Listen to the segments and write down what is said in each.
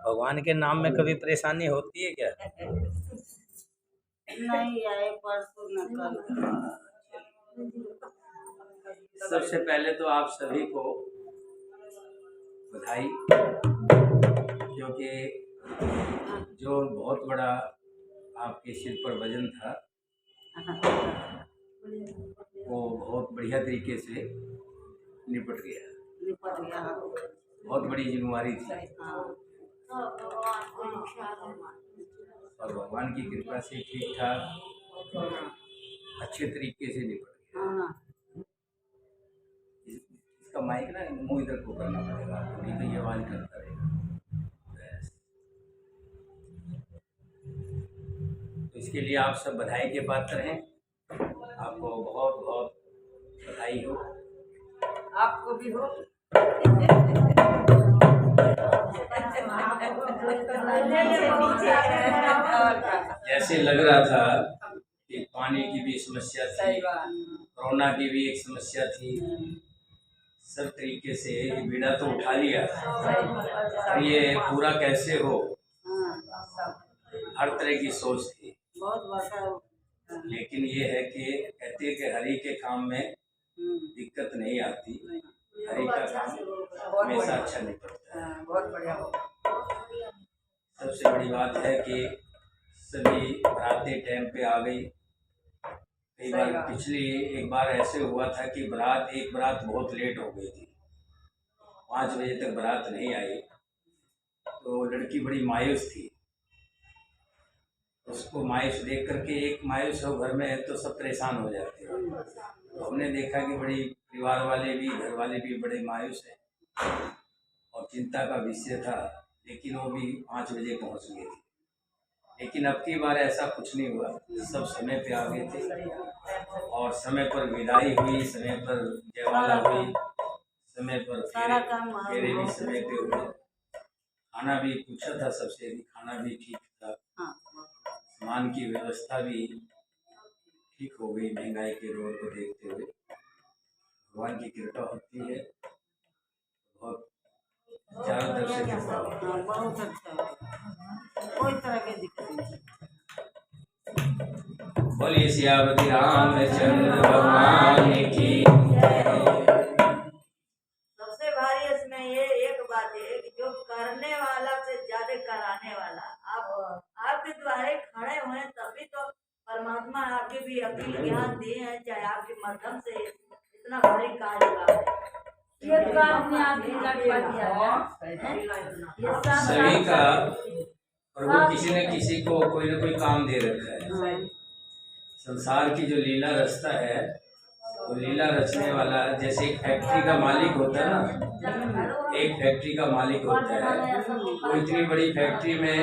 भगवान के नाम में कभी परेशानी होती है क्या? नहीं आए परसों न कल। सबसे पहले तो आप सभी को बधाई, क्योंकि जो बहुत बड़ा आपके सिर पर वजन था वो बहुत बढ़िया तरीके से निपट गया। बहुत बड़ी जिम्मेवारी थी और भगवान की कृपा से ठीक ठाक अच्छे तरीके से निपट गया। इसका माइक ना मुंह इधर को करना पड़ेगा, नहीं तो ये आवाज करता रहेगा। तो इसके लिए आप सब बधाई के पात्र हैं। आपको बहुत बहुत बधाई हो। आपको भी हो। जैसे लग रहा था कि पानी की भी समस्या थी, कोरोना की भी एक समस्या थी, सब तरीके से बीड़ा तो उठा लिया, और ये पूरा कैसे हो, हर तरह की सोच थी। लेकिन ये है कि कहते हैं कि हरि के काम में दिक्कत नहीं आती, हरि का काम हमेशा अच्छा निकलता है। बहुत बढ़िया। सबसे बड़ी बात है कि सभी बरातें टाइम पे आ गई। कई बार पिछली एक बार ऐसे हुआ था कि एक बारात बहुत लेट हो गई थी, 5 बजे तक बारात नहीं आई, तो लड़की बड़ी मायूस थी। उसको मायूस देख करके, एक मायूस हो घर में है तो सब परेशान हो जाते हैं। तो हमने देखा कि बड़ी परिवार वाले भी, घर वाले भी बड़े मायूस हैं और चिंता का विषय था, लेकिन वो भी 5 बजे पहुंच गए थे। लेकिन अब की बार ऐसा कुछ नहीं हुआ, सब समय पे आ गए थे और समय पर विदाई हुई, समय पर जयमाला हुई, समय पर फेरे भी समय पे हुए। खाना भी पूछा था सबसे, खाना भी ठीक था, सामान की व्यवस्था भी ठीक हो गई। महंगाई के दौर को देखते हुए भगवान की कृपा होती है, बहुत चारों तरफ से कृपा होती है। बहुत अच्छा, कोई तरह की दिक्कत नहीं। बोलिए सियावती रामचंद्र भगवान की। सबसे भारी इसमें ये एक बात है कि जो करने वाला से ज्यादा कराने वाला, आप आपके द्वारे खड़े हुए तभी तो परमात्मा आपके भी अकील ज्ञान दिए हैं, चाहे आपके माध्यम से इतना भारी कार्य हुआ है। ये काम में आपकी सभी का प्रभु किसी न किसी को कोई न कोई काम दे रखा है। संसार की जो लीला रचता है, तो लीला रचने वाला, जैसे एक फैक्ट्री का मालिक होता है ना, एक फैक्ट्री का मालिक होता है, वो इतनी बड़ी फैक्ट्री में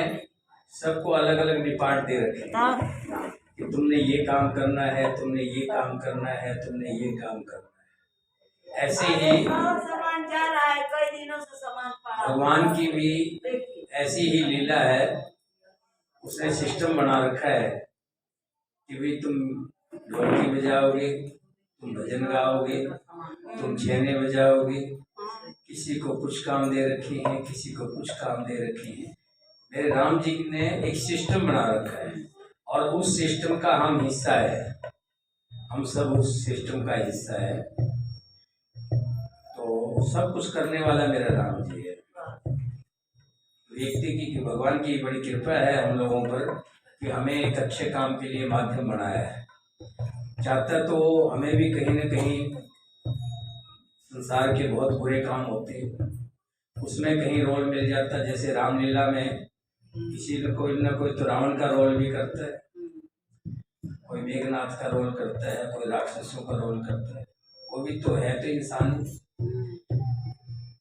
सबको अलग अलग डिपार्ट दे रखे हैं कि तुमने ये काम करना है, तुमने ये काम करना है, तुमने ये काम करना है। ऐसे ही सामान जा रहा है, कई दिनों से सामान भगवान की भी ऐसी ही लीला है। उसने सिस्टम बना रखा है कि भाई तुम ढोलकी बजाओगे, तुम भजन गाओगे, तुम छेने बजाओगे, किसी को कुछ काम दे रखे हैं, किसी को कुछ काम दे रखे हैं। मेरे राम जी ने एक सिस्टम बना रखा है और उस सिस्टम का हम हिस्सा है, हम सब उस सिस्टम का हिस्सा है। तो सब कुछ करने वाला मेरा राम जी है। व्यक्ति की भगवान की बड़ी कृपा है हम लोगों पर कि हमें एक अच्छे काम के लिए माध्यम बनाया है। चाहता तो हमें भी कहीं न कहीं संसार के बहुत बुरे काम होते हैं, उसमें कहीं रोल मिल जाता। जैसे रामलीला में किसी न कोई तो रावण का रोल भी करता है, कोई मेघनाथ का रोल करता है, कोई राक्षसों का रोल करता है, वो भी तो है, तो इंसान।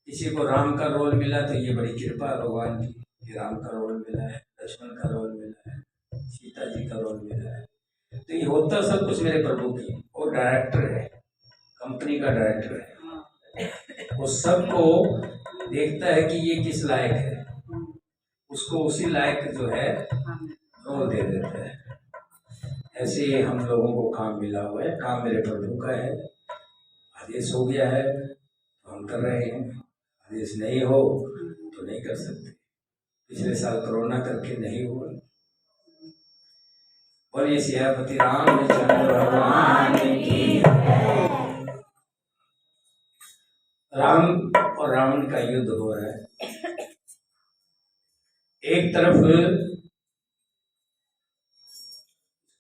किसी को राम का रोल मिला तो ये बड़ी कृपा है भगवान की कि राम का रोल मिला है, लक्ष्मण का रोल मिला है, सीता जी का रोल मिला है। तो ये होता सब कुछ मेरे प्रभु की। वो डायरेक्टर है, कंपनी का डायरेक्टर है, वो सबको देखता है कि ये किस लायक है, उसको उसी लायक जो है रोल दे देता है। ऐसे ही हम लोगों को काम मिला हुआ है, काम मेरे प्रभु का है। आदेश हो गया है तो हम कर रहे हैं, आदेश नहीं हो तो नहीं कर सकते। पिछले साल कोरोना करके नहीं हुआ। बोलिए सियापति रामचंद्र भगवान की। राम और रावण का युद्ध हो रहा है। एक तरफ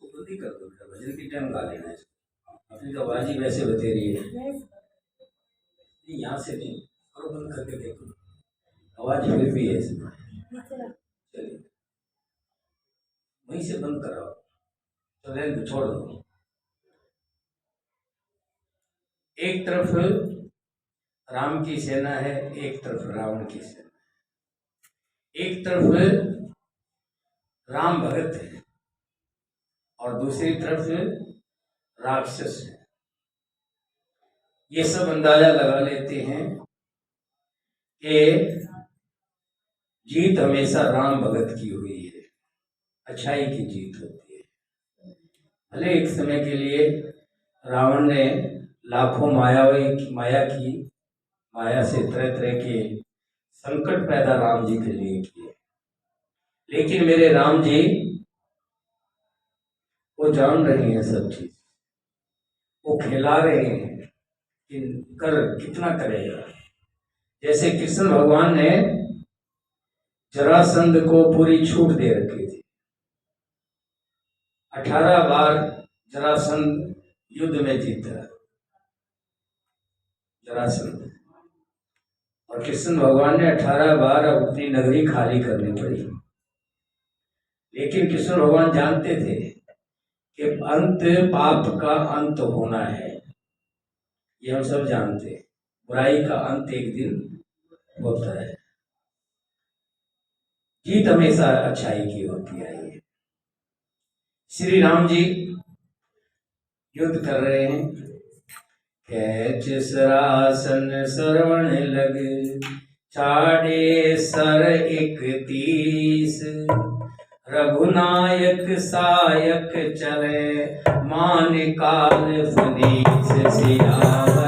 जल्दी कर दो बेटा, भजन की टाइम गा लेना है। अपनी तो आवाज ही वैसे बते रही है। नहीं यहाँ से नहीं, और बंद करके देखो, आवाज फिर भी है इसमें। चलिए वहीं से बंद कराओ, चलो छोड़ दो। एक तरफ राम की सेना है, एक तरफ रावण की सेना है। एक तरफ राम भगत है और दूसरी तरफ राक्षस है। ये सब अंदाजा लगा लेते हैं कि जीत हमेशा राम भगत की हुई है, अच्छाई की जीत होती है। भले एक समय के लिए रावण ने लाखों माया से तरह तरह के संकट पैदा राम जी के लिए किए, लेकिन मेरे राम जी वो जान रहे हैं सब चीज, वो खिला रहे हैं कि कर कितना करेगा। जैसे कृष्ण भगवान ने जरासंध को पूरी छूट दे रखी थी। 18 बार जरासंध युद्ध में जीता जरासंध, और कृष्ण भगवान ने 18 बार अपनी नगरी खाली करनी पड़ी। लेकिन कृष्ण भगवान जानते थे कि अंत पाप का अंत होना है, ये हम सब जानते हैं। बुराई का अंत एक दिन होता है, जीत हमेशा अच्छाई की होती है। श्री राम जी युद्ध कर रहे हैं। कैच सरासन सरवण लग, छाड़े सर 31, रघुनायक सायक चले, मान काल फनीस सियावर।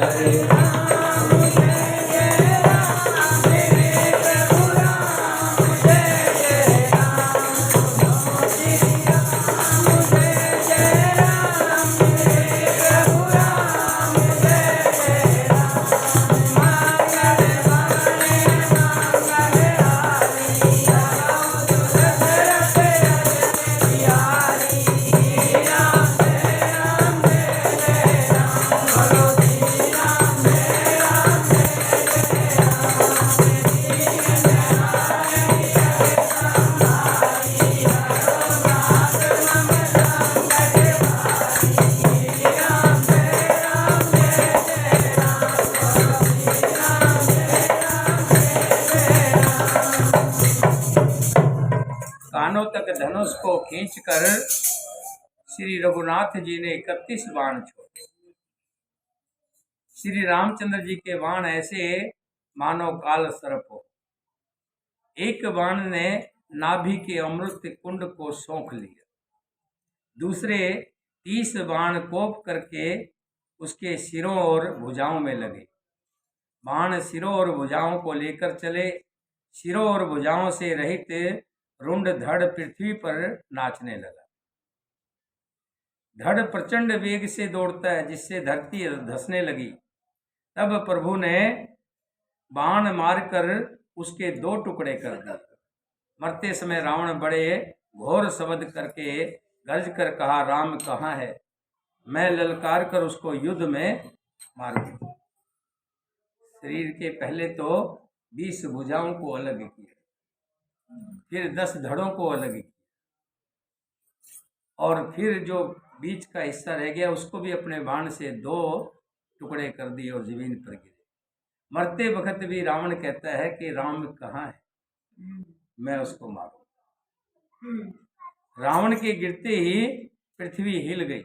कानों तक धनुष को खींचकर श्री रघुनाथ जी ने 31 बाण छोड़े। श्री रामचंद्र जी के बाण ऐसे मानो काल सर्प हो। एक बाण ने नाभि के अमृत कुंड को सोख लिया, दूसरे 30 बाण कोप करके उसके सिरों और भुजाओं में लगे। बाण सिरों और भुजाओं को लेकर चले। सिरों और भुजाओं से रहित रुंड धड़ पृथ्वी पर नाचने लगा। धड़ प्रचंड वेग से दौड़ता है, जिससे धरती धंसने लगी। तब प्रभु ने बाण मारकर उसके 2 टुकड़े कर दिए। मरते समय रावण बड़े घोर शब्द करके गर्ज कर कहा, राम कहाँ है? मैं ललकार कर उसको युद्ध में मार दूं। शरीर के पहले तो 20 भुजाओं को अलग किया, फिर 10 धड़ों को अलग किया, और फिर जो बीच का हिस्सा रह गया उसको भी अपने बाण से 2 टुकड़े कर दिए और जमीन पर गिरे। मरते वक्त भी रावण कहता है कि राम कहाँ है, मैं उसको मारूं। रावण के गिरते ही पृथ्वी हिल गई।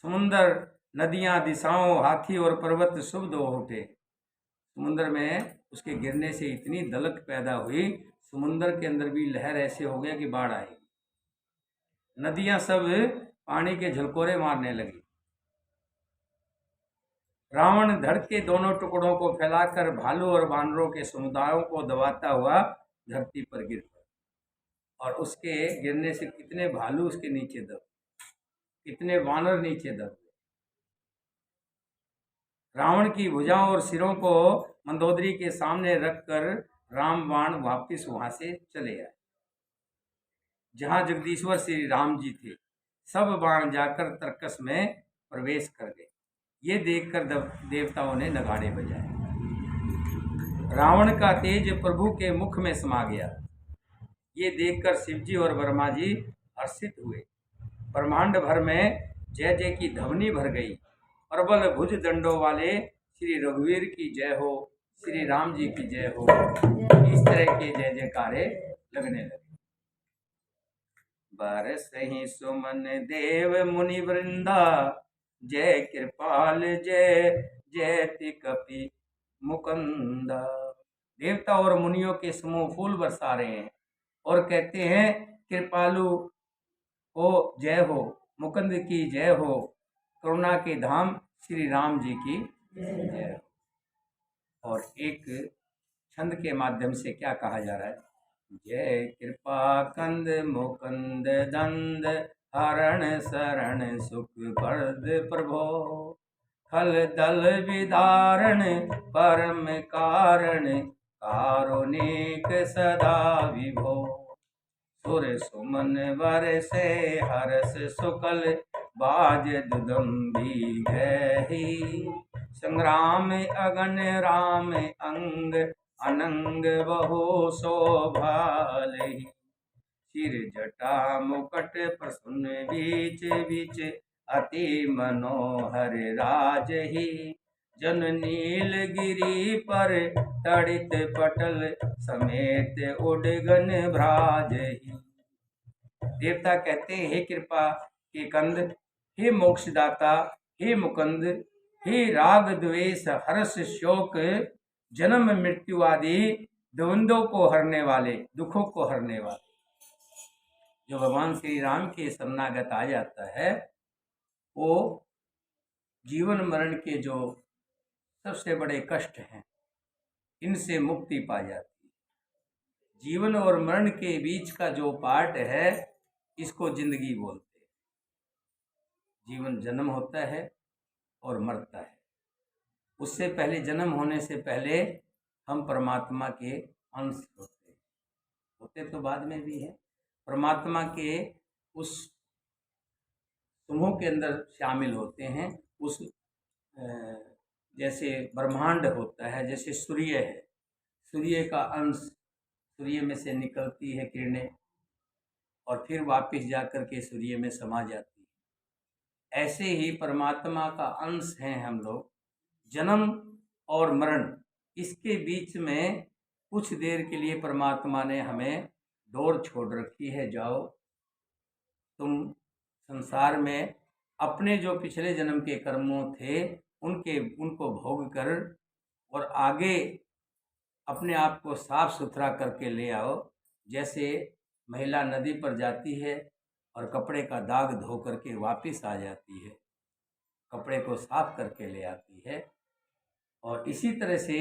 समुंदर, नदियां, दिशाओं, हाथी और पर्वत शुद्ध हो उठे। समुद्र में उसके गिरने से इतनी दलक पैदा हुई, समुद्र के अंदर भी लहर ऐसे हो गया कि बाढ़ आई। नदियां सब पानी के झलकोरे मारने लगी। रावण धड़ के दोनों टुकड़ों को फैलाकर भालू और बानरों के समुदायों को दबाता हुआ धरती पर गिर पड़ा। और उसके गिरने से कितने भालू उसके नीचे दब, कितने वानर नीचे दब। रावण की भुजाओं और सिरों को मंदोदरी के सामने रखकर राम बाण वापिस वहां से चले आए जहां जगदीश्वर श्री राम जी थे। सब बाण जाकर तर्कस में प्रवेश कर गए। ये देखकर देवताओं ने नगाड़े बजाए। रावण का तेज प्रभु के मुख में समा गया। ये देखकर शिवजी और ब्रह्मा जी हर्षित हुए। ब्रह्मांड भर में जय जय की ध्वनि भर गई। प्रबल भुज दंडों वाले श्री रघुवीर की जय हो, श्री राम जी की जय हो, इस तरह के जय जयकारे लगने लगे। बरसहि सुमन देव मुनि वृंदा, जय कृपाल जय जयति कपि मुकुंदा। देवता और मुनियों के समूह फूल बरसा रहे हैं और कहते हैं कृपालु हो जय हो, मुकुंद की जय हो, करुणा के धाम श्री राम जी की जय हो। और एक छंद के माध्यम से क्या कहा जा रहा है? जय कृपा कंद मुकुंद दंद, हरण शरण सुख प्रद प्रभो, खल दल विदारण परम कारण, कारुणिक सदा विभो। सुर सुमन वर से हरस सुकल, बाज दुदम्भी गही, संग्राम अगन राम अंग, अनंग बहु शोभालहि। सिर जटा मुकट प्रसन्न बीच बीच, अति मनोहर राजहि, जन नील गिरी पर तड़ित पटल, समेत उडगन भ्राजहि। देवता कहते हैं हे कृपा के कंद, हे मोक्षदाता, हे मुकुंद, हे राग द्वेष हर्ष शोक जन्म मृत्यु आदि द्वंद्वों को हरने वाले, दुखों को हरने वाले। जो भगवान श्री राम के शरणागत आ जाता है वो जीवन मरण के जो सबसे बड़े कष्ट हैं इनसे मुक्ति पा जाती है। जीवन और मरण के बीच का जो पार्ट है इसको जिंदगी बोलते हैं। जीवन जन्म होता है और मरता है। उससे पहले, जन्म होने से पहले हम परमात्मा के अंश होते तो बाद में भी है। परमात्मा के उस समूह के अंदर शामिल होते हैं। उस जैसे ब्रह्मांड होता है, जैसे सूर्य है, सूर्य का अंश, सूर्य में से निकलती है किरणें और फिर वापस जाकर के सूर्य में समा जाती है। ऐसे ही परमात्मा का अंश हैं हम लोग। जन्म और मरण, इसके बीच में कुछ देर के लिए परमात्मा ने हमें डोर छोड़ रखी है, जाओ तुम संसार में अपने जो पिछले जन्म के कर्मों थे उनको भोग कर और आगे अपने आप को साफ सुथरा करके ले आओ। जैसे महिला नदी पर जाती है और कपड़े का दाग धो करके वापस आ जाती है, कपड़े को साफ करके ले आती है। और इसी तरह से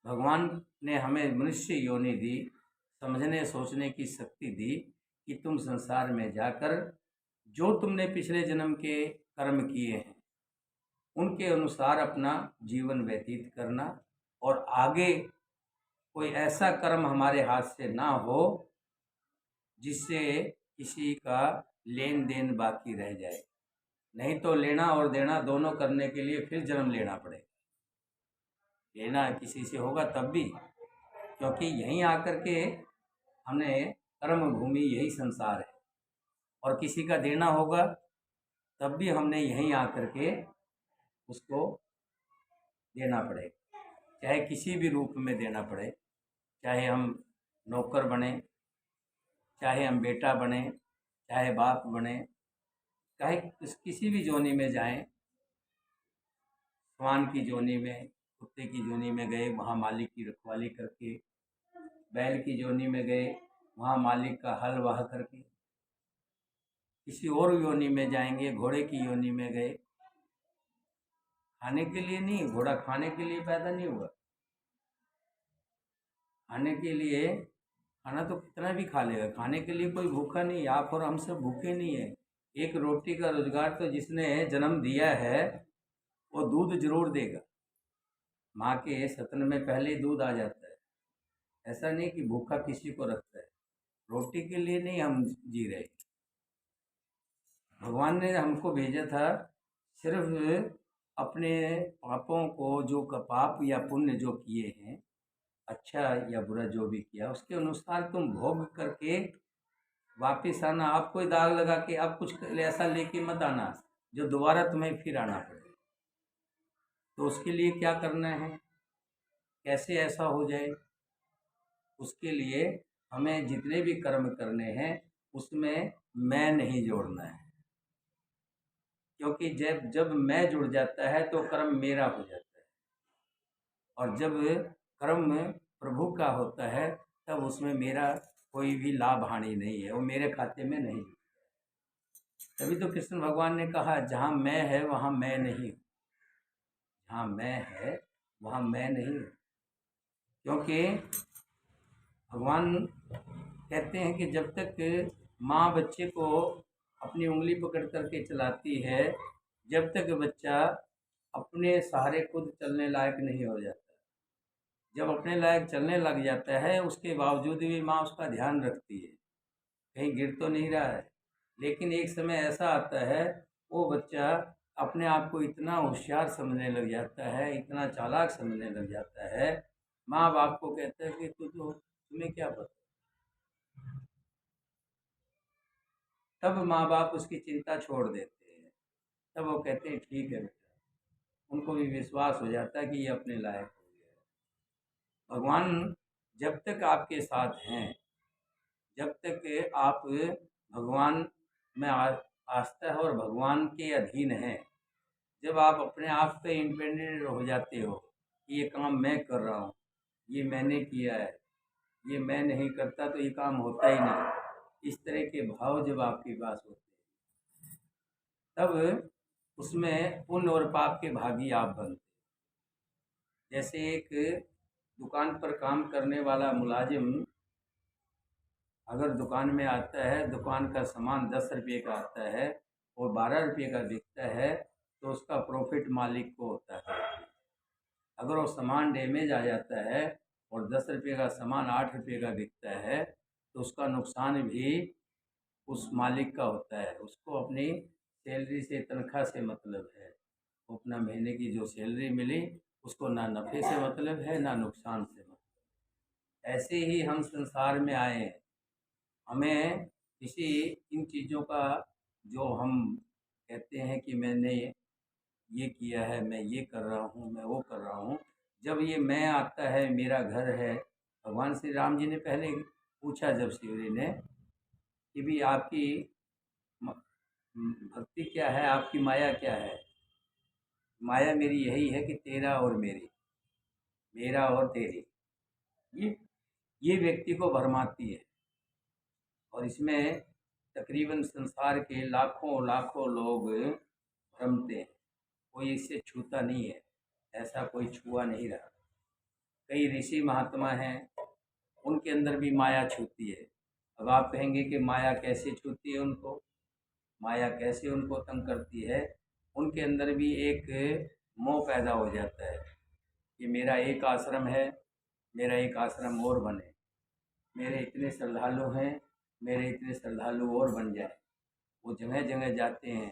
भगवान ने हमें मनुष्य योनि दी, समझने सोचने की शक्ति दी कि तुम संसार में जाकर जो तुमने पिछले जन्म के कर्म किए हैं उनके अनुसार अपना जीवन व्यतीत करना और आगे कोई ऐसा कर्म हमारे हाथ से ना हो जिससे किसी का लेन देन बाकी रह जाए। नहीं तो लेना और देना दोनों करने के लिए फिर जन्म लेना पड़ेगा। लेना किसी से होगा तब भी, क्योंकि यहीं आकर के हमने कर्म भूमि यही संसार है। और किसी का देना होगा तब भी हमने यहीं आकर के उसको देना पड़ेगा, चाहे किसी भी रूप में देना पड़े। चाहे हम नौकर बने, चाहे हम बेटा बने, चाहे बाप बने, चाहे किसी भी जोनी में जाएं। स्वान की जोनी में, कुत्ते की जोनी में गए, वहाँ मालिक की रखवाली करके, बैल की जोनी में गए, वहाँ मालिक का हल वाह करके, किसी और योनि में जाएंगे, घोड़े की योनि में गए, खाने के लिए नहीं, घोड़ा खाने के लिए पैदा नहीं हुआ। खाने के लिए खाना तो कितना भी खा लेगा, खाने के लिए कोई भूखा नहीं है। आप और हम सब भूखे नहीं है। एक रोटी का रोजगार तो जिसने जन्म दिया है वो दूध जरूर देगा। माँ के सतन में पहले ही दूध आ जाता है। ऐसा नहीं कि भूखा किसी को रखता है। रोटी के लिए नहीं हम जी रहे। भगवान ने हमको भेजा था सिर्फ अपने पापों को, जो पाप या पुण्य जो किए हैं, अच्छा या बुरा जो भी किया, उसके अनुसार तुम भोग करके वापिस आना। आप कोई दाग लगा के आप कुछ ऐसा लेके मत आना जो दोबारा तुम्हें फिर आना पड़े। तो उसके लिए क्या करना है, कैसे ऐसा हो जाए, उसके लिए हमें जितने भी कर्म करने हैं उसमें मैं नहीं जोड़ना है। क्योंकि जब जब मैं जुड़ जाता है तो कर्म मेरा हो जाता है, और जब कर्म प्रभु का होता है तब उसमें मेरा कोई भी लाभ हानि नहीं है, वो मेरे खाते में नहीं। तभी तो कृष्ण भगवान ने कहा जहाँ मैं है वहाँ मैं नहीं हूँ, जहाँ मैं है वहाँ मैं नहीं हूँ। क्योंकि भगवान कहते हैं कि जब तक माँ बच्चे को अपनी उंगली पकड़ करके चलाती है, जब तक बच्चा अपने सहारे खुद चलने लायक नहीं हो जाता। जब अपने लायक चलने लग जाता है उसके बावजूद भी माँ उसका ध्यान रखती है, कहीं गिर तो नहीं रहा है। लेकिन एक समय ऐसा आता है वो बच्चा अपने आप को इतना होशियार समझने लग जाता है, इतना चालाक समझने लग जाता है, माँ बाप को कहता है कि तुम्हें क्या पता। तब माँ बाप उसकी चिंता छोड़ देते हैं। तब वो कहते हैं ठीक है बेटा, उनको भी विश्वास हो जाता है कि ये अपने लायक हो गया। भगवान जब तक आपके साथ हैं, जब तक आप भगवान में आस्था है और भगवान के अधीन हैं, जब आप अपने आप पे इंडिपेंडेंट हो जाते हो कि ये काम मैं कर रहा हूँ, ये मैंने किया है, ये मैं नहीं करता तो ये काम होता ही नहीं, इस तरह के भाव जब आपके पास होते हैं तब उसमें पुण्य और पाप के भागी आप बनते। जैसे एक दुकान पर काम करने वाला मुलाजिम अगर दुकान में आता है, दुकान का सामान 10 रुपये का आता है और 12 रुपये का बिकता है तो उसका प्रॉफिट मालिक को होता है। अगर वो सामान डैमेज आ जाता है और 10 रुपये का सामान 8 रुपये का बिकता है तो उसका नुकसान भी उस मालिक का होता है। उसको अपनी सैलरी से, तनख्वाह से मतलब है। वो अपना महीने की जो सैलरी मिली उसको ना नफ़े से मतलब है ना नुकसान से मतलब। ऐसे ही हम संसार में आए हैं। हमें किसी इन चीज़ों का, जो हम कहते हैं कि मैंने ये किया है, मैं ये कर रहा हूँ, मैं वो कर रहा हूँ, जब ये मैं आता है, मेरा घर है। भगवान श्री राम जी ने पहले पूछा जब शिवरी ने कि भी आपकी भक्ति क्या है, आपकी माया क्या है। माया मेरी यही है कि तेरा और मेरी, मेरा और तेरी, ये ये व्यक्ति को भरमाती है। और इसमें तकरीबन संसार के लाखों लाखों लोग भ्रमते हैं, कोई इससे छूता नहीं है, ऐसा कोई छुआ नहीं रहा। कई ऋषि महात्मा हैं, उनके अंदर भी माया छूती है। अब आप कहेंगे कि माया कैसे छूती है उनको, माया कैसे उनको तंग करती है। उनके अंदर भी एक मोह पैदा हो जाता है कि मेरा एक आश्रम है, मेरा एक आश्रम और बने, मेरे इतने श्रद्धालु हैं, मेरे इतने श्रद्धालु और बन जाए। वो जगह जगह जाते हैं,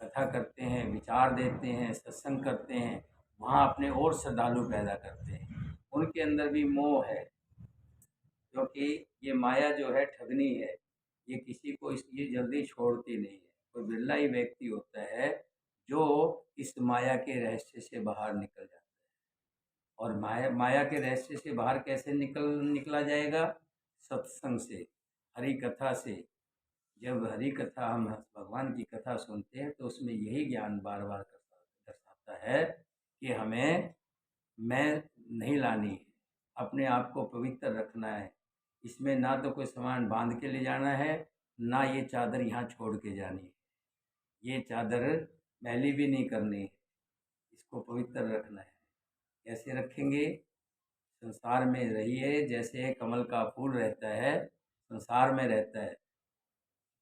कथा करते हैं, विचार देते हैं, सत्संग करते हैं, वहाँ अपने और श्रद्धालु पैदा करते हैं। उनके अंदर भी मोह है, क्योंकि ये माया जो है ठगनी है, ये किसी को इसलिए जल्दी छोड़ती नहीं है। कोई बिरला ही व्यक्ति होता है जो इस माया के रहस्य से बाहर निकल जाता है। और माया के रहस्य से बाहर कैसे निकला जाएगा? सत्संग से, हरि कथा से। जब हरि कथा, हम भगवान की कथा सुनते हैं तो उसमें यही ज्ञान बार बार दर्शाता है कि हमें मैं नहीं लानी है, अपने आप को पवित्र रखना है। इसमें ना तो कोई सामान बांध के ले जाना है, ना ये चादर यहाँ छोड़ के जानी है। ये चादर मैली भी नहीं करनी है, इसको पवित्र रखना है। कैसे रखेंगे? संसार में रहिए जैसे कमल का फूल रहता है, संसार में रहता है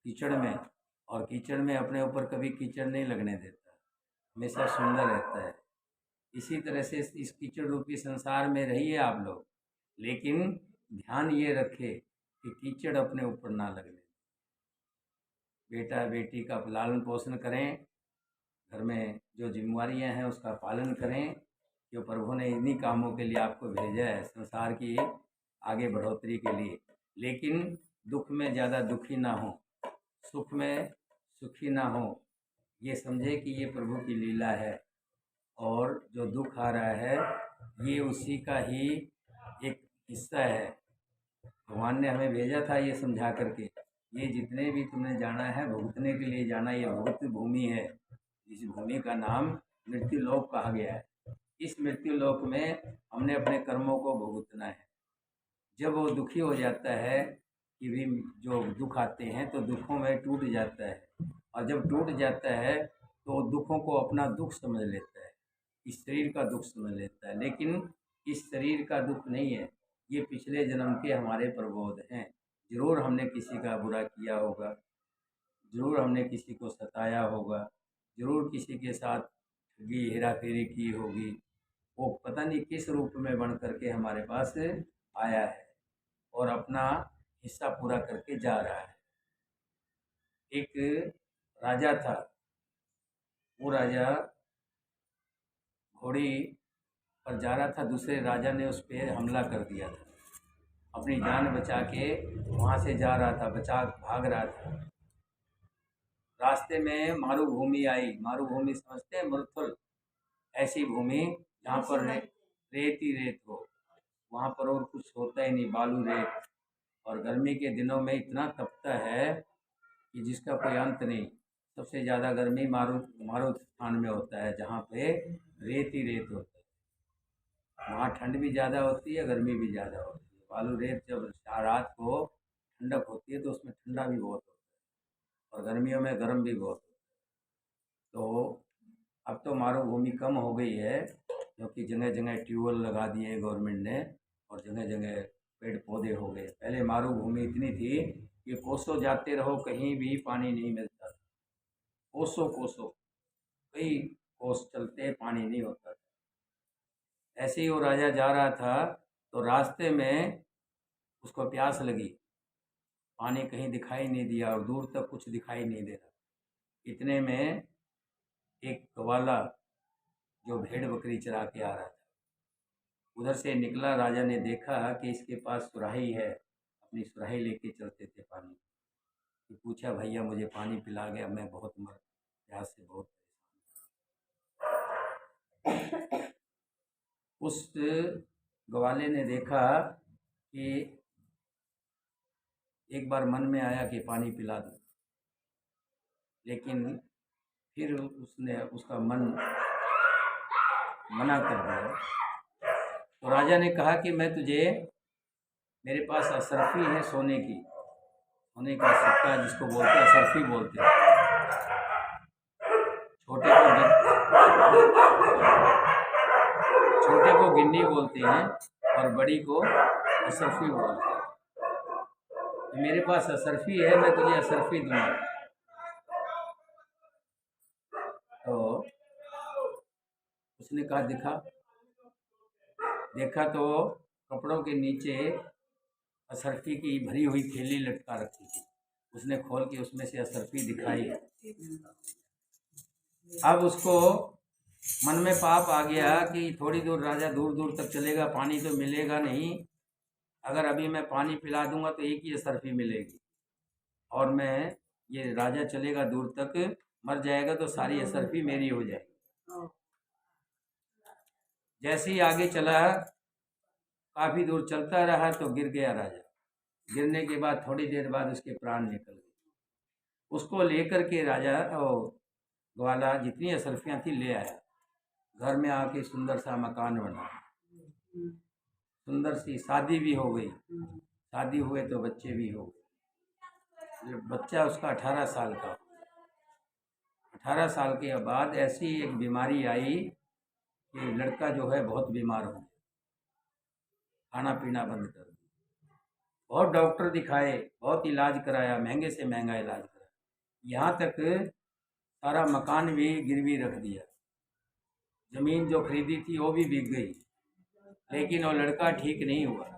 कीचड़ में, और कीचड़ में अपने ऊपर कभी कीचड़ नहीं लगने देता, हमेशा सुंदर रहता है। इसी तरह से इस कीचड़ रूपी संसार में रहिए आप लोग, लेकिन ध्यान ये रखे कि कीचड़ अपने ऊपर ना लगने। बेटा बेटी का लालन पोषण करें, घर में जो जिम्मेवारियां हैं उसका पालन करें, जो प्रभु ने इन्हीं कामों के लिए आपको भेजा है, संसार की आगे बढ़ोतरी के लिए। लेकिन दुख में ज़्यादा दुखी ना हो, सुख में सुखी ना हो, ये समझे कि ये प्रभु की लीला है, और जो दुख आ रहा है ये उसी का ही एक हिस्सा है। भगवान ने हमें भेजा था ये समझा करके, ये जितने भी तुमने जाना है भुगतने के लिए जाना, ये भुगत भूमि है। इस भूमि का नाम मृत्यु लोक कहा गया है। इस मृत्यु लोक में हमने अपने कर्मों को भुगतना है। जब वो दुखी हो जाता है कि भी जो दुख आते हैं तो दुखों में टूट जाता है, और जब टूट जाता है तो दुखों को अपना दुख समझ लेता है, इस शरीर का दुख समझ लेता है। लेकिन इस शरीर का दुख नहीं है, ये पिछले जन्म के हमारे प्रबोध हैं। जरूर हमने किसी का बुरा किया होगा, जरूर हमने किसी को सताया होगा, जरूर किसी के साथ ठगी हेरा फेरी की होगी। वो पता नहीं किस रूप में बन करके हमारे पास आया है और अपना हिस्सा पूरा करके जा रहा है। एक राजा था, वो राजा घोड़ी पर जा रहा था, दूसरे राजा ने उस पर हमला कर दिया था। अपनी जान बचा के वहाँ से जा रहा था, भाग रहा था। रास्ते में मारुभूमि आई। मारुभूमि समझते हैं? मरुथल, ऐसी भूमि जहाँ पर रेत ही रेत हो, वहाँ पर और कुछ होता ही नहीं, बालू रेत। और गर्मी के दिनों में इतना तपता है कि जिसका कोई अंत नहीं। सबसे ज़्यादा गर्मी मारुत स्थान में होता है, जहाँ पे रेत ही रेत होता है। वहाँ ठंड भी ज़्यादा होती है, गर्मी भी ज़्यादा होती है। बालू रेत जब रात को ठंडक होती है तो उसमें ठंडा भी बहुत होता है, और गर्मियों में गर्म भी बहुत होता है। तो अब तो मारुभूमि कम हो गई है, क्योंकि जगह जगह ट्यूबवेल लगा दिए गवर्नमेंट ने, और जगह जगह पेड़ पौधे हो गए। पहले मारुभूमि इतनी थी कि कोसों जाते रहो कहीं भी पानी नहीं मिलता था। कोसों कोसों कई कोस चलते पानी नहीं होता था। ऐसे ही वो राजा जा रहा था तो रास्ते में उसको प्यास लगी, पानी कहीं दिखाई नहीं दिया और दूर तक कुछ दिखाई नहीं दे रहा। इतने में एक ग्वाला जो भेड़ बकरी चरा के आ रहा था, उधर से निकला। राजा ने देखा कि इसके पास सुराही है, अपनी सुराही लेके चलते थे पानी। तो पूछा, भैया मुझे पानी पिला गया, मैं बहुत प्यास से बहुत परेशान। उस ग्वाले ने देखा कि एक बार मन में आया कि पानी पिला दूं, लेकिन फिर उसका मन मना कर दिया। तो राजा ने कहा कि मैं तुझे, मेरे पास असरफी है सोने की, सोने का सिक्का जिसको बोलते हैं असरफी बोलते हैं। छोटे को गिन्नी बोलते हैं और बड़ी को असरफी बोलते हैं। तो मेरे पास असरफी है, मैं तुझे असरफी दूंगा। तो उसने कहा दिखा। देखा तो कपड़ों के नीचे असरफी की भरी हुई थैली लटका रखी थी। उसने खोल के उसमें से असरफी दिखाई। अब उसको मन में पाप आ गया कि थोड़ी दूर राजा दूर दूर तक चलेगा, पानी तो मिलेगा नहीं। अगर अभी मैं पानी पिला दूंगा तो एक ही असरफी मिलेगी, और मैं ये राजा चलेगा दूर तक, मर जाएगा तो सारी असरफी मेरी हो जाएगी। जैसे ही आगे चला, काफ़ी दूर चलता रहा तो गिर गया राजा। गिरने के बाद थोड़ी देर बाद उसके प्राण निकल गए। उसको लेकर के राजा और ग्वाला जितनी असरफियाँ थी ले आया। घर में आके सुंदर सा मकान बना, सुंदर सी शादी भी हो गई। शादी हुए तो बच्चे भी हो गए। बच्चा उसका 18 साल का। 18 साल के बाद ऐसी एक बीमारी आई कि लड़का जो है बहुत बीमार हो गया। खाना पीना बंद कर दिया। बहुत डॉक्टर दिखाए, बहुत इलाज कराया, महंगे से महंगा इलाज कराया, यहाँ तक सारा मकान भी गिरवी रख दिया, जमीन जो खरीदी थी वो भी बिक गई, लेकिन वो लड़का ठीक नहीं हुआ।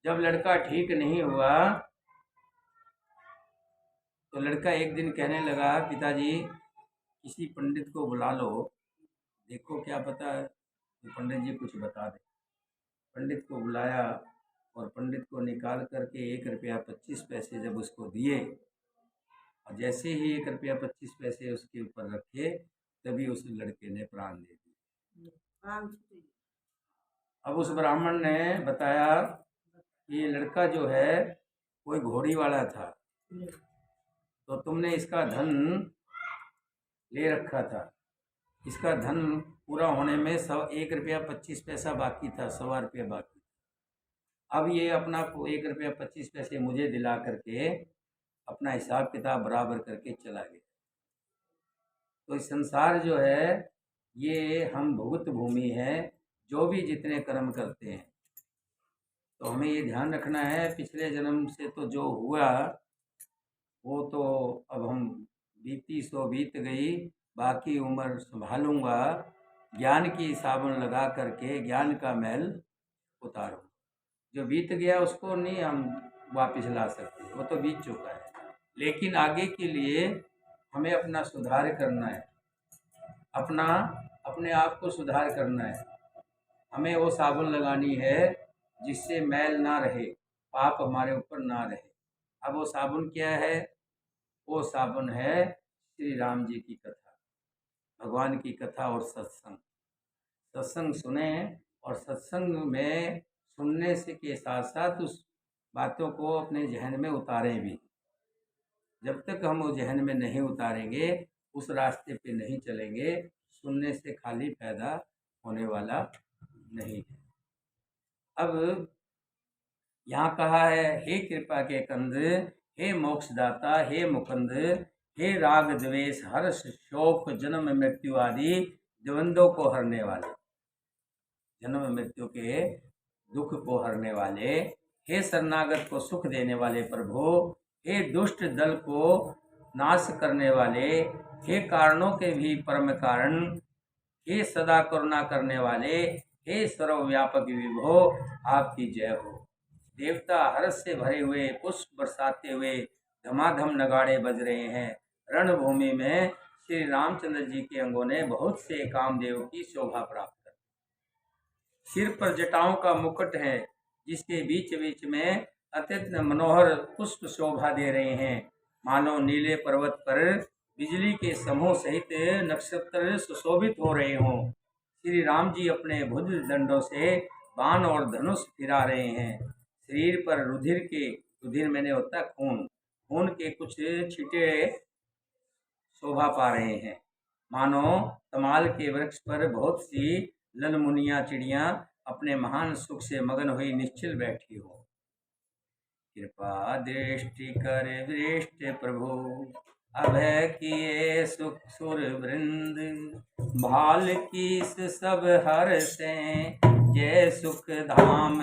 जब लड़का ठीक नहीं हुआ तो लड़का एक दिन कहने लगा, पिताजी किसी पंडित को बुला लो, देखो क्या पता है तो पंडित जी कुछ बता दे। पंडित को बुलाया और पंडित को निकाल करके 1 रुपया 25 पैसे जब उसको दिए, और जैसे ही 1 रुपया 25 पैसे उसके ऊपर रखे, तभी उस लड़के ने प्राण दे दिए। अब उस ब्राह्मण ने बताया कि ये लड़का जो है कोई घोड़ी वाला था, तो तुमने इसका धन ले रखा था, इसका धन पूरा होने में 1 रुपया 25 पैसा बाकी था, 1.25 रुपया बाकी। अब ये अपना 1 रुपया 25 पैसे मुझे दिला करके अपना हिसाब किताब बराबर करके चला गया। तो इस संसार जो है ये हम भुगत भूमि है, जो भी जितने कर्म करते हैं, तो हमें ये ध्यान रखना है पिछले जन्म से तो जो हुआ वो तो अब हम बीती सो बीत गई, बाकी उम्र संभालूंगा, ज्ञान की साबुन लगा करके ज्ञान का मैल उतारूँ। जो बीत गया उसको नहीं हम वापस ला सकते, वो तो बीत चुका है, लेकिन आगे के लिए हमें अपना सुधार करना है, अपने आप को सुधार करना है। हमें वो साबुन लगानी है जिससे मैल ना रहे, पाप हमारे ऊपर ना रहे। अब वो साबुन क्या है? वो साबुन है श्री राम जी की कथा, भगवान की कथा और सत्संग। सत्संग सुने और सत्संग में सुनने से के साथ साथ उस बातों को अपने जहन में उतारें भी। जब तक हम वो जहन में नहीं उतारेंगे, उस रास्ते पे नहीं चलेंगे, सुनने से खाली फायदा होने वाला नहीं है। अब यहाँ कहा है, हे कृपा के कंद, हे मोक्षदाता, हे मुकुंद, हे राग द्वेष हर्ष शोक जन्म मृत्यु आदि द्वंद्वों को हरने वाले, जन्म मृत्यु के दुख को हरने वाले, हे शरणागत को सुख देने वाले प्रभु, हे दुष्ट दल को नाश करने वाले, हे कारणों के भी परम कारण, हे सदा करुणा करने वाले, हे सर्वव्यापक विभो, आपकी जय हो। देवता हर्ष से भरे हुए पुष्प बरसाते हुए धमाधम नगाड़े बज रहे हैं। रणभूमि में श्री रामचंद्र जी के अंगों ने बहुत से कामदेव की शोभा प्राप्त कर। सिर पर जटाओं का मुकुट है, जिसके बीच बीच में अत्यंत मनोहर पुष्प शोभा दे रहे हैं, मानो नीले पर्वत पर बिजली के समूह सहित नक्षत्र सुशोभित हो रहे हों। श्री राम जी अपने भुज दंडों से बाण और धनुष फिरा रहे हैं। शरीर पर रुधिर मैंने होता खून के कुछ छींटे शोभा पा रहे हैं, मानो तमाल के वृक्ष पर बहुत सी ललमुनिया चिड़ियां अपने महान सुख से मगन हुई निश्चल बैठी हो। कृपा दृष्टि कर दृष्ट प्रभु, अभय किए सुख सुर वृंद, भाल कीस सब हर से जय सुख धाम।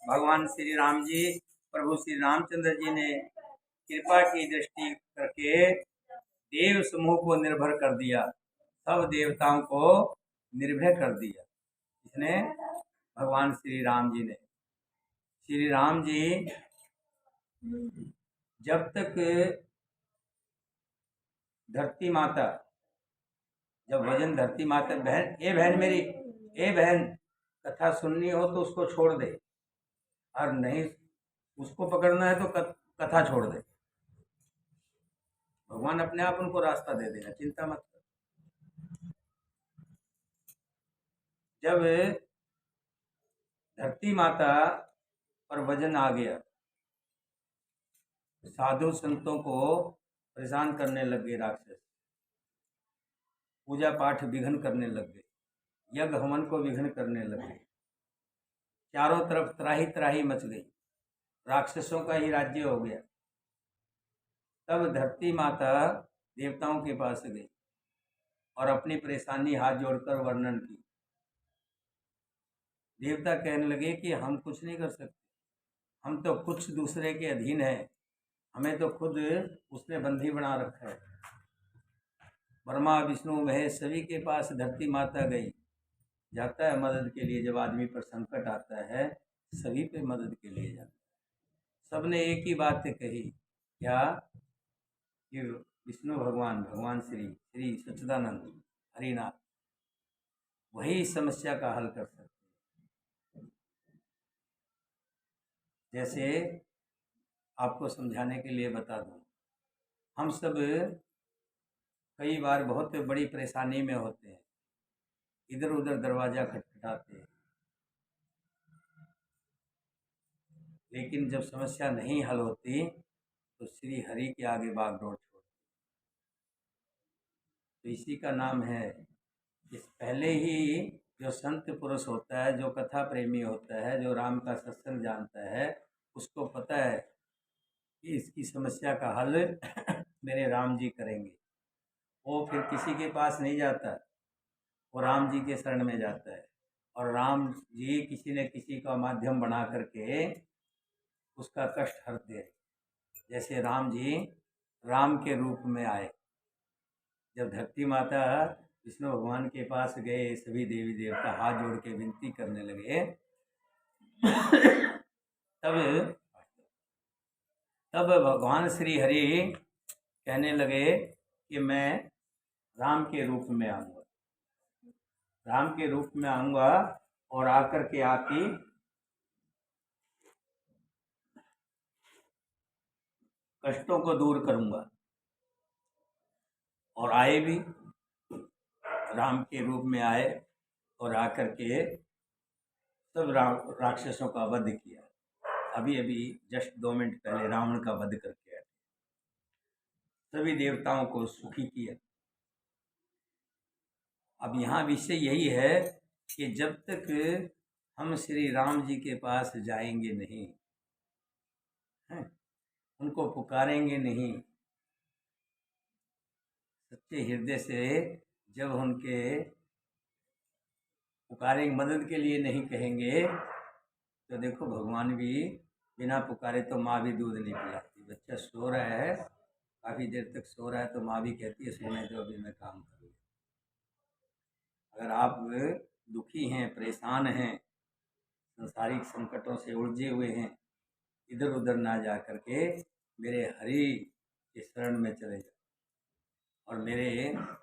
भगवान श्री राम जी, प्रभु श्री रामचंद्र जी ने कृपा की दृष्टि करके देव समूह को निर्भर कर दिया, सब देवताओं को निर्भय कर दिया। इसने भगवान श्री राम जी ने, श्री राम जी जब तक धरती माता, जब वजन धरती माता, बहन ए बहन मेरी, ए बहन, कथा सुननी हो तो उसको छोड़ दे, और नहीं उसको पकड़ना है तो कथा छोड़ दे। भगवान अपने आप उनको रास्ता दे देगा, चिंता मत कर। जब धरती माता पर वजन आ गया, साधु संतों को परेशान करने लग गए राक्षस, पूजा पाठ विघ्न करने लग गए, यज्ञ हवन को विघ्न करने लग गए, चारों तरफ त्राही त्राही मच गई, राक्षसों का ही राज्य हो गया। तब धरती माता देवताओं के पास गई और अपनी परेशानी हाथ जोड़कर वर्णन की। देवता कहने लगे कि हम कुछ नहीं कर सकते, हम तो कुछ दूसरे के अधीन हैं, हमें तो खुद उसने बंदी बना रखा है। ब्रह्मा विष्णु महेश सभी के पास धरती माता गई, जाता है मदद के लिए। जब आदमी पर संकट आता है सभी पे मदद के लिए जाता है। सबने एक ही बात कही, क्या कि विष्णु भगवान, भगवान श्री श्री सच्चिदानंद हरिनाथ वही समस्या का हल कर सकते हैं। जैसे आपको समझाने के लिए बता दूं, हम सब कई बार बहुत बड़ी परेशानी में होते हैं, इधर उधर दरवाजा खटखटाते हैं, लेकिन जब समस्या नहीं हल होती तो श्री हरि के आगे बागडोर छोड़ते। तो इसी का नाम है, इस पहले ही जो संत पुरुष होता है, जो कथा प्रेमी होता है, जो राम का सत्संग जानता है, उसको पता है कि इसकी समस्या का हल मेरे राम जी करेंगे। वो फिर किसी के पास नहीं जाता, वो राम जी के शरण में जाता है, और राम जी किसी न किसी का माध्यम बना करके उसका कष्ट हरते हैं। जैसे राम जी राम के रूप में आए, जब धरती माता विष्णु भगवान के पास गए, सभी देवी देवता हाथ जोड़ के विनती करने लगे, तब भगवान श्री हरि कहने लगे कि मैं राम के रूप में आऊँगा, राम के रूप में आऊँगा, और आकर के आपकी कष्टों को दूर करूँगा। और आए भी, राम के रूप में आए और आकर के सब राक्षसों का वध किया। अभी अभी जस्ट 2 मिनट पहले रावण का वध करके आए, सभी देवताओं को सुखी किया। अब यहाँ विषय यही है कि जब तक हम श्री राम जी के पास जाएंगे नहीं, हैं, उनको पुकारेंगे नहीं सच्चे हृदय से, जब उनके पुकारेंगे, मदद के लिए नहीं कहेंगे, तो देखो भगवान भी बिना पुकारे तो माँ भी दूध नहीं पिलाती। बच्चा सो रहा है, काफ़ी देर तक सो रहा है, तो माँ भी कहती है सोने दो, अभी मैं काम करूँ। अगर आप दुखी हैं, परेशान हैं, संसारिक संकटों से उलझे हुए हैं, इधर उधर ना जा करके मेरे हरि के शरण में चले जाओ। और मेरे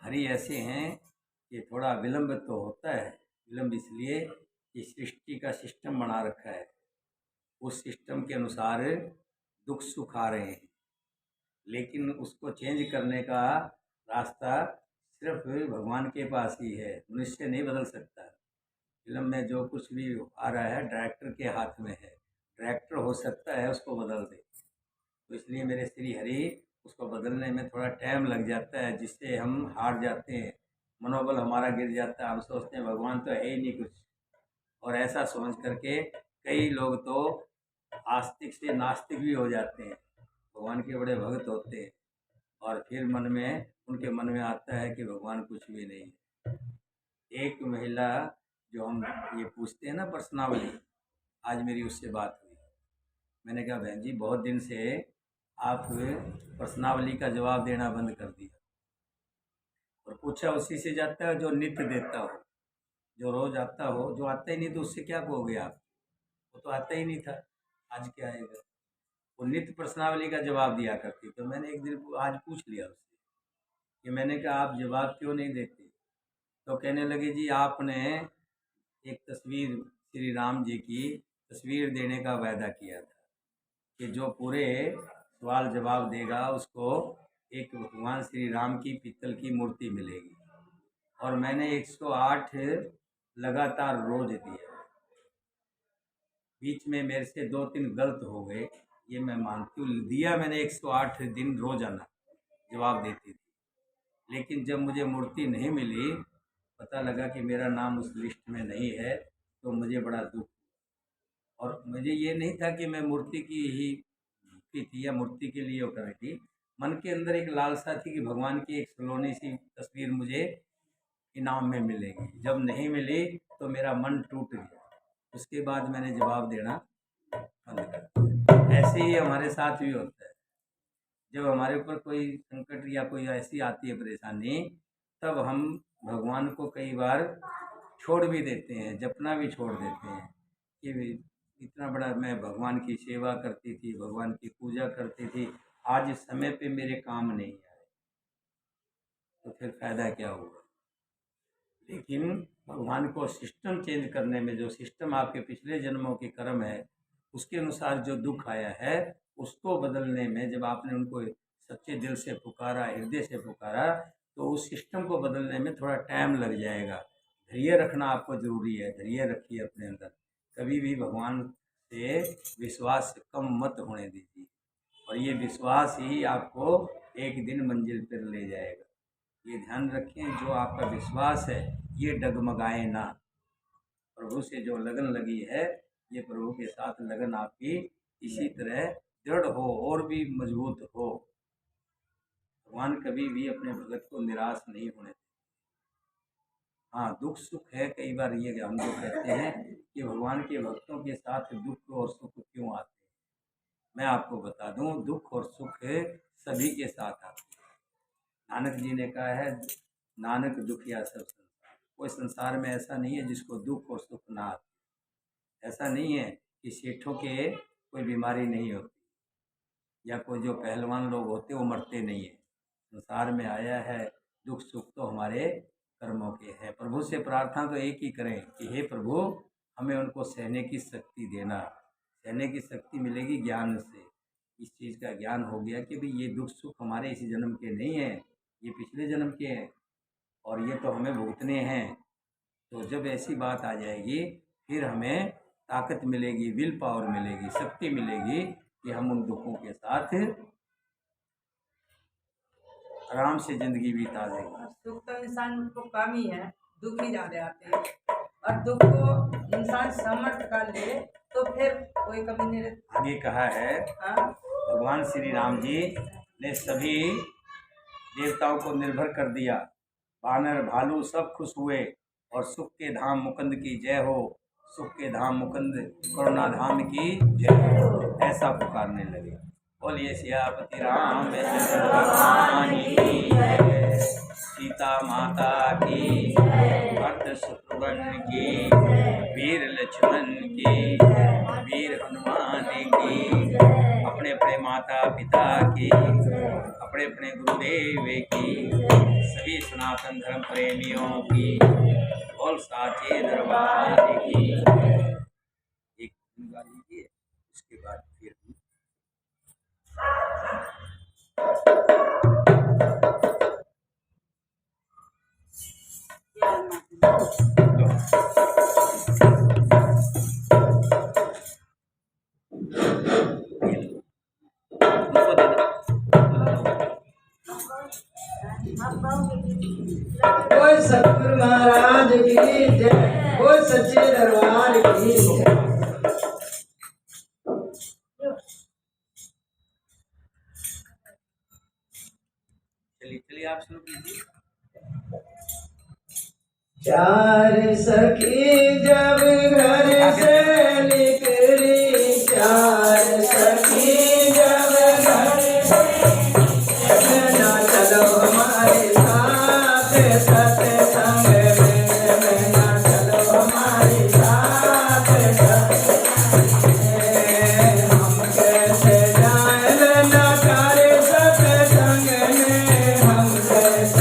हरि ऐसे हैं कि थोड़ा विलंब तो होता है, विलंब इसलिए कि सृष्टि का सिस्टम बना रखा है, उस सिस्टम के अनुसार दुख सुख आ रहे हैं, लेकिन उसको चेंज करने का रास्ता सिर्फ भगवान के पास ही है, मनुष्य नहीं बदल सकता। फिल्म में जो कुछ भी आ रहा है डायरेक्टर के हाथ में है, डायरेक्टर हो सकता है उसको बदल दे। तो इसलिए मेरे श्री हरि उसको बदलने में थोड़ा टाइम लग जाता है, जिससे हम हार जाते हैं, मनोबल हमारा गिर जाता है, हम सोचते हैं भगवान तो है ही नहीं कुछ। और ऐसा समझ करके कई लोग तो आस्तिक से नास्तिक भी हो जाते हैं, भगवान के बड़े भक्त होते हैं, और फिर उनके मन में आता है कि भगवान कुछ भी नहीं है। एक महिला जो हम ये पूछते हैं ना प्रश्नावली, आज मेरी उससे बात हुई। मैंने कहा बहन जी बहुत दिन से आप प्रश्नावली का जवाब देना बंद कर दिया, और पूछा उसी से जाता है जो नित्य देता हो, जो रोज आता हो। जो आता ही नहीं तो उससे क्या कहोगे आप, वो तो आता ही नहीं था, आज क्या आएगा। वो नित्य प्रश्नावली का जवाब दिया करती। तो मैंने एक दिन आज पूछ लिया उससे, कि मैंने कहा आप जवाब क्यों नहीं देते? तो कहने लगे जी आपने एक तस्वीर श्री राम जी की तस्वीर देने का वायदा किया था कि जो पूरे सवाल जवाब देगा उसको एक भगवान श्री राम की पीतल की मूर्ति मिलेगी। और मैंने 108 लगातार रोज दिया। बीच में मेरे से 2-3 गलत हो गए, ये मैं मानती हूँ। दिया मैंने 108 दिन रोजाना जवाब देती थी, लेकिन जब मुझे मूर्ति नहीं मिली, पता लगा कि मेरा नाम उस लिस्ट में नहीं है, तो मुझे बड़ा दुख। और मुझे ये नहीं था कि मैं मूर्ति की ही भक्ति थी या मूर्ति के लिए वो कर रही थी। मन के अंदर एक लालसा थी कि भगवान की एक सलोनी सी तस्वीर मुझे इनाम में मिलेगी। जब नहीं मिली तो मेरा मन टूट गया। उसके बाद मैंने जवाब देना बंद कर दिया। ऐसे ही हमारे साथ भी होता है। जब हमारे ऊपर कोई संकट या कोई ऐसी आती है परेशानी, तब हम भगवान को कई बार छोड़ भी देते हैं, जपना भी छोड़ देते हैं कि इतना बड़ा मैं भगवान की सेवा करती थी, भगवान की पूजा करती थी, आज इस समय पे मेरे काम नहीं आए तो फिर फायदा क्या हुआ? लेकिन भगवान को सिस्टम चेंज करने में, जो सिस्टम आपके पिछले जन्मों के कर्म है उसके अनुसार जो दुख आया है, उसको बदलने में जब आपने उनको सच्चे दिल से पुकारा, हृदय से पुकारा, तो उस सिस्टम को बदलने में थोड़ा टाइम लग जाएगा। धैर्य रखना आपको ज़रूरी है। धैर्य रखिए अपने अंदर। कभी भी भगवान से विश्वास कम मत होने दीजिए, और ये विश्वास ही आपको एक दिन मंजिल पर ले जाएगा। ये ध्यान रखें, जो आपका विश्वास है ये डगमगाए ना। प्रभु से जो लगन लगी है, ये प्रभु के साथ लगन आपकी इसी तरह दृढ़ हो और भी मजबूत हो। भगवान कभी भी अपने भगत को निराश नहीं होने देते। हाँ, दुख सुख है। कई बार ये हम जो कहते हैं कि भगवान के भक्तों के साथ दुख और सुख क्यों आते हैं, मैं आपको बता दूं, दुख और सुख सभी के साथ आते हैं। नानक जी ने कहा है, नानक दुखिया सब संसार। कोई संसार में ऐसा नहीं है जिसको दुख और सुख ना आते। ऐसा नहीं है कि सेठों के कोई बीमारी नहीं होती, या कोई जो पहलवान लोग होते वो मरते नहीं है। संसार में आया है, दुख सुख तो हमारे कर्मों के हैं। प्रभु से प्रार्थना तो एक ही करें कि हे प्रभु, हमें उनको सहने की शक्ति देना। सहने की शक्ति मिलेगी ज्ञान से। इस चीज़ का ज्ञान हो गया कि भाई ये दुख सुख हमारे इसी जन्म के नहीं हैं, ये पिछले जन्म के हैं और ये तो हमें भुगतने हैं। तो जब ऐसी बात आ जाएगी, फिर हमें ताकत मिलेगी, विल पावर मिलेगी, शक्ति मिलेगी कि हम उन दुखों के साथ आराम से जिंदगी बिता देंगे। सुख तो इंसान को कम ही है, दुख ही ज़्यादा आते हैं। और दुख को इंसान समर्थ कर ले तो फिर कोई कमी नहीं रहती। आगे कहा है, हाँ? भगवान श्री राम जी ने सभी देवताओं को निर्भर कर दिया। बानर भालू सब खुश हुए और सुख के धाम मुकुंद की जय हो, सुख के धाम मुकुंद करुणा धाम की जय हो, ऐसा पुकारने लगे। बोलिए सियापति रामचंद्र भगवान की जय, सीता माता की, भरत शत्रुघ्न की, वीर लक्ष्मण की, वीर हनुमान की, अपने अपने माता पिता की, अपने अपने गुरुदेव की, सभी सनातन धर्म प्रेमियों की, बोल साचे दरबार की। एक लीजिए, उसके बाद फिर बोल सतगुरु महाराज की जय, बोल सच्चे दरबार की जय। चलिए आप शुरू कीजिए। चार सखी जब घर से निकली, चार सखी जब घर से ना चलो हमारे साथ सत्संग में, ना चलो हमारे साथ सत्संग में, हम कैसे जाए ना तारे सत्संग में, हम कैसे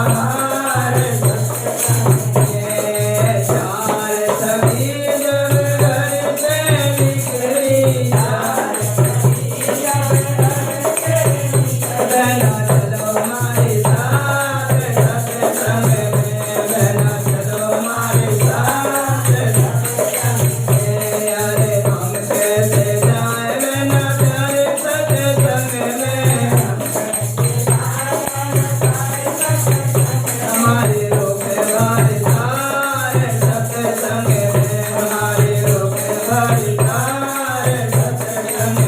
नमः